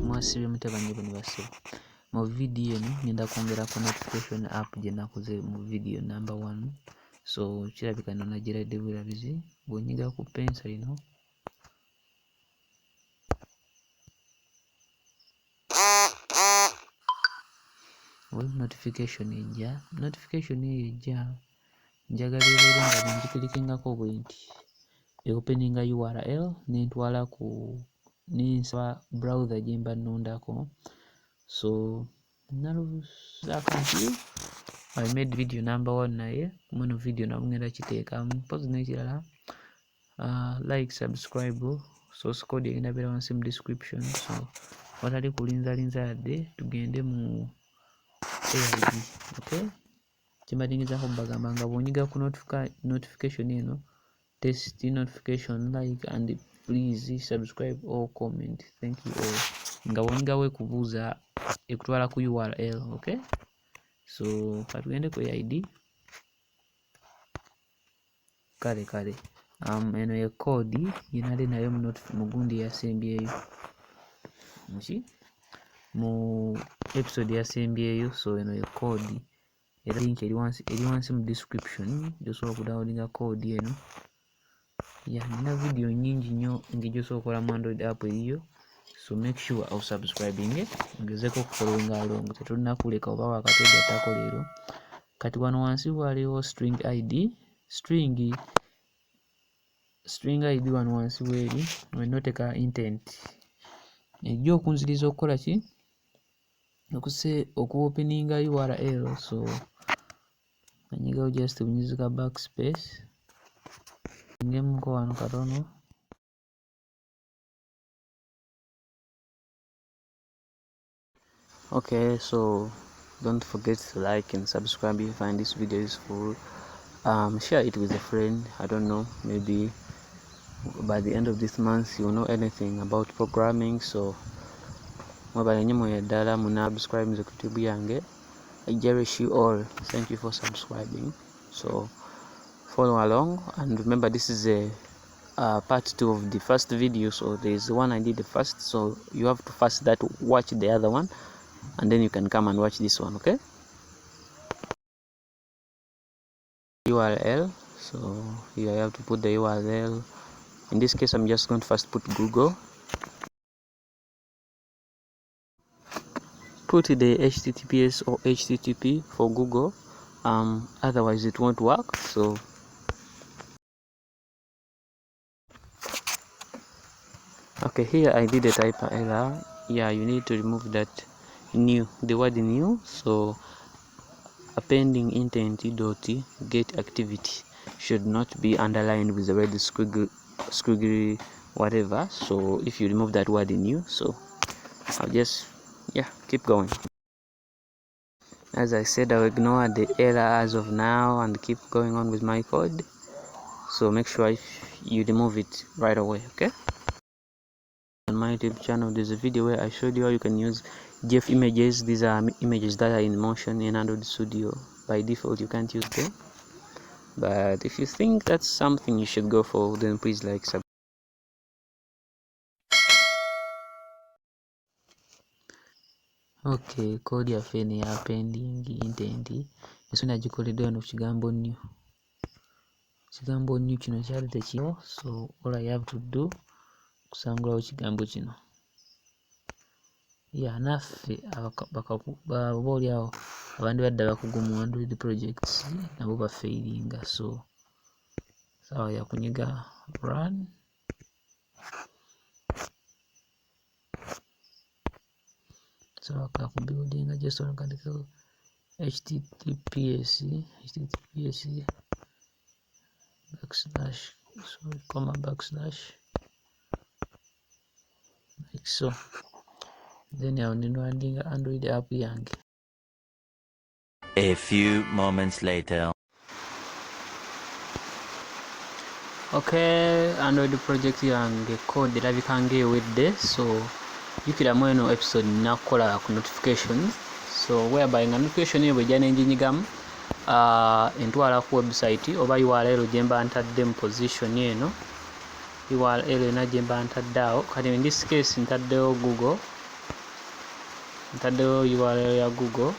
Mwasibye mutabanje bwe basiba. Mu video eno ngenda kwongerako notification app gye nakoze mu video number 1. So kirabika eno nagiradde bwerabizi bw'onyiga ku pensa ino notification ejja njagala ebeera nga bwengiklikingako bwe nti eopeninga URL nentwala ku ninsaba browser gye mba nnondako. So I made video number 1 naye muno video nabwo ngenda kiteekamu mpozi n'ekirala like subscribe source code egenda beera wansi mu description. So watali kulinzalinza yadde tugende mu AIDE. Okay, kyembadingizaako mbagamba nga bw'onyiga ku notification eno test notification like and please subscribe or comment. Thank you all. Nga bw'onyiga weekubuuza ekutwala ku URL. Okay, so katugende ku AIDE. Kale eno ye code yenali nayo mu gundi yasembyeyo mu episode yasembyeyo. So eno ye code era link eri wansi mu description gyosobola okudownloadinga code eno. Nina video nyingi nnyo ng'egyosobola okukola mu Android app eriyo. So make sure of subscribing ngezeko okufollowinga along, tetulina kuleka oba wakatwegattako leero. Kati wano wansi waliwo string ID wano wansi weeri wenoteka intent ejja okunziriza okukola ki okuopeninga URL. So anyigawo just bunyizika backspace ngemuko wano katono. Okay, so don't forget to like and subscribe if you find this video useful. Share it with a friend. I don't know, maybe by the end of this month you will know anything about programming. So subscribe to YouTube yange. I cherish you all. Thank you for subscribing. So follow along, and remember this is a part 2 of the first video. So there is one I did the first, so you have to first watch the other one, and then you can come and watch this one. Okay, URL. So here I have to put the URL. In this case I'm just going to first put Google, put the HTTPS or HTTP for Google, otherwise it won't work. So okay, here I did a typo error. You need to remove that the word new. So appending intent dot get activity should not be underlined with the red squiggly whatever. So if you remove that word new, so I'll just keep going. As I said, I'll ignore the error as of now and keep going on with my code. So make sure you remove it right away. Okay, on my YouTube channel there's a video where I showed you how you can use GIF images. These are images that are in motion in Android Studio. By default you can't use them, but if you think that's something you should go for, then please like, subscribe. Okay, code yaffe eno ya pending intent eso nagikoledde wano ku kigambo new. Kigambo new kino kyali tekiriwo, so all I have to do kusangulawo kigambo kino. Naffe obaoliawo abandi badde bakugu mu Android projects nabo bafairinga. So sawa ya kunyiga run. So akakubuildinga just okandikawo https / like so, then I'll need Android app yange. A few moments later. Okay, Android project yange code erabika ng'ewedde. So jukiramu eno episode nakola ku notifications, so whereby nga notification eyo bwejja nenginyigamu entwala ku website oba URL gye mba ntadde mu position eno. URL ena gye mba ntaddeawo. Kati in this case ntaddewo Google, ntaddewo URL ya Google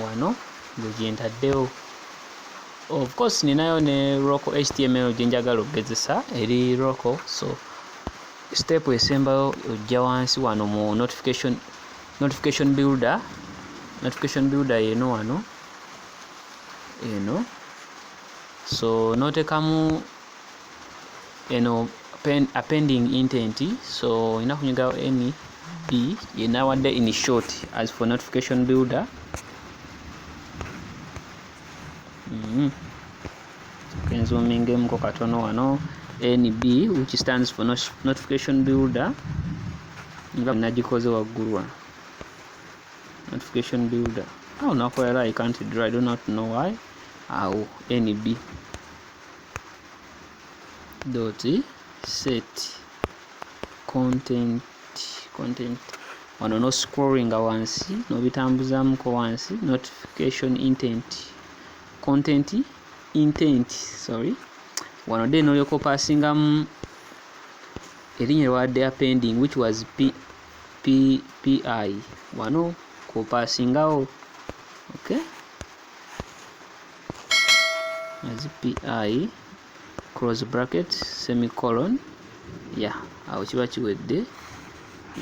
wano gye ntaddewo. Of course ninayo ne local HTML gye njagala okugezesa eri local. So step esembayo ojja wansi wano mu notification builder. Notification builder yeno wano eno. So notekamu eno appending intent. So ina kunyiga NB yena wadde in short as for notification builder. Zooming ko katono wano NB, which stands for notification builder. Nga nagikoze waggulu wano notification builder. Oh, now where I can't draw, I do not know why. NB dot set content wano no scrolling wansi no bitambuzamuko wansi notification content intent, sorry. Wano de no yoko passingamu erinnya wadde appending, which was PI. Wano ko passingawo, okay, as PI close bracket semicolon. Yeah, awo kiba kiwedde.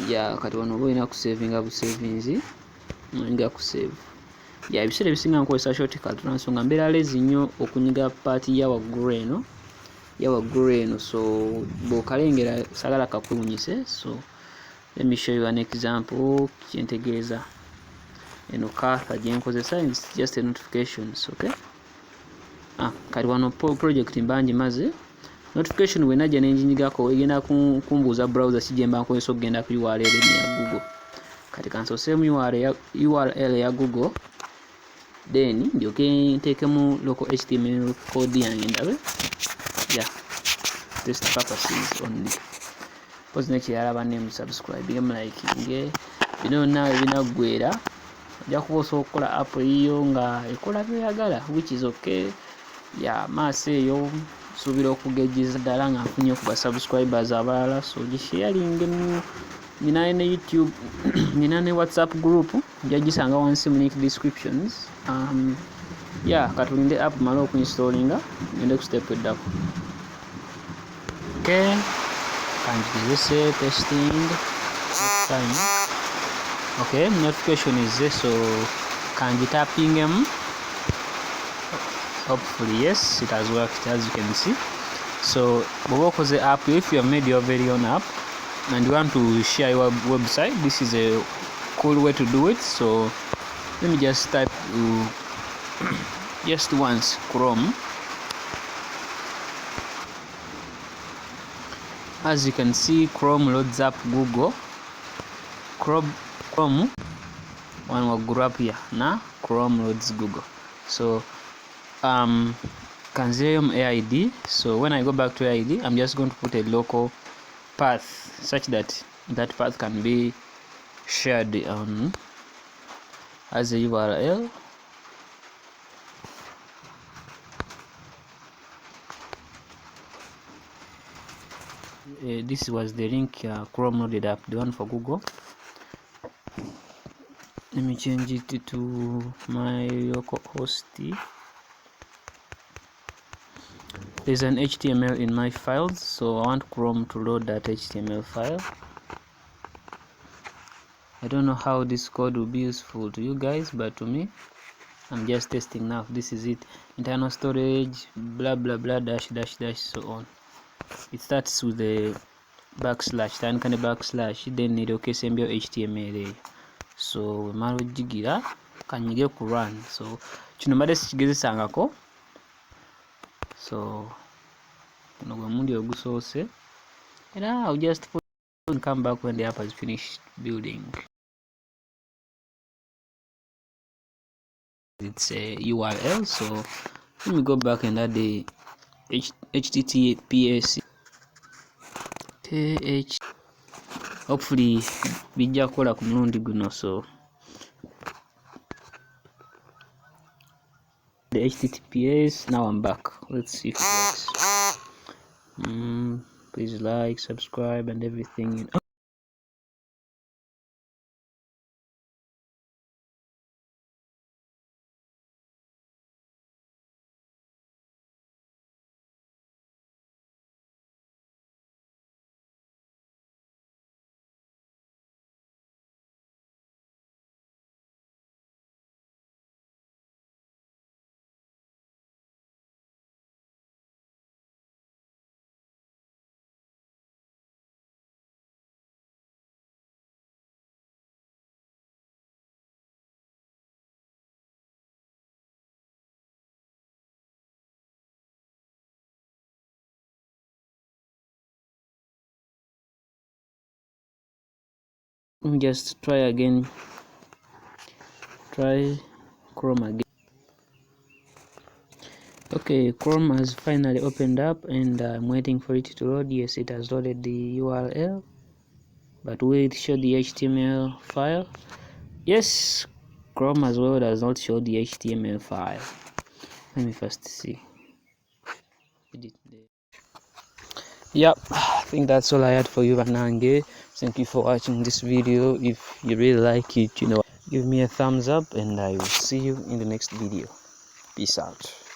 Yeah, kati wano oba olina kusavinga busavinzi nga kusave. Yeah, ebiseera ebisinga nkozesa shortcut nsonga mbeera lazy nnyo okunyiga paati ya waggulu eno, so bw'okalengera sagala kakuwunyise. So let me show you an example kyentegeeza. Eno cursor gye nkozesa is just a notifications, okay. Kati wano project mbangi maze notification bwe najja nenjinyigako egenda kumbuuza browser ki gye mba nkozesa okugenda ku URL ya Google. Kati kansoseemu URL ya Google, then ndyoke nteekemu local HTML code yange ndabe. Yeah, test purposes only. Pose nekirala banne subscribe liking bino nawe binaggwera ojja kuba osobola okukola app eyiyo nga ekola byeyagala, which is okay. Yeah, maaso eyo suubira okugejjiza ddala nga nfunye ku subscribers abalala. So gisharing nina ne YouTube nina ne WhatsApp group njya gisanga wansi mu link descriptions. Yeah, katulinde app mala okuinstallinga ngende ku step eddako. Okay, kanjigezese testing next time. Okay, notification is there, so kanji tapping them. Hopefully yes, it has worked as you can see. So the app, if you have made your very own app and you want to share your website, this is a cool way to do it. So let me just type just once Chrome. As you can see, Chrome loads up Google. Chrome one will grow up here now. Chrome loads Google. So Kanzerium AID. So when I go back to AID, I'm just going to put a local path such that that path can be shared as a URL. This was the link Chrome loaded up, the one for Google. Let me change it to my local host. There's an HTML in my files, so I want Chrome to load that HTML file. I don't know how this code will be useful to you guys, but to me, I'm just testing now. This is it. Internal storage, blah blah blah, dash dash dash, so on. It starts with the backslash, then kind of backslash, then need okay sembio HTML. So malo jigira kanyige ku run. So kino mbadde sikigezesangako. So no gwemundi ogusoose, and I'll just put and come back when the app has finished building. It's a URL, so let me go back and add the HTTPS. Hopefully bijja kukola ku mulundi guno. So the HTTPS, now I'm back. Let's see if it works. Please like, subscribe, and everything. Just try again. Try Chrome again. Okay, Chrome has finally opened up, and I'm waiting for it to load. Yes, it has loaded the URL, but will it show the HTML file? Yes, Chrome as well does not show the HTML file. Let me first see. Yep, I think that's all I had for you, Vanange. Thank you for watching this video. If you really like it, give me a thumbs up, and I will see you in the next video. Peace out.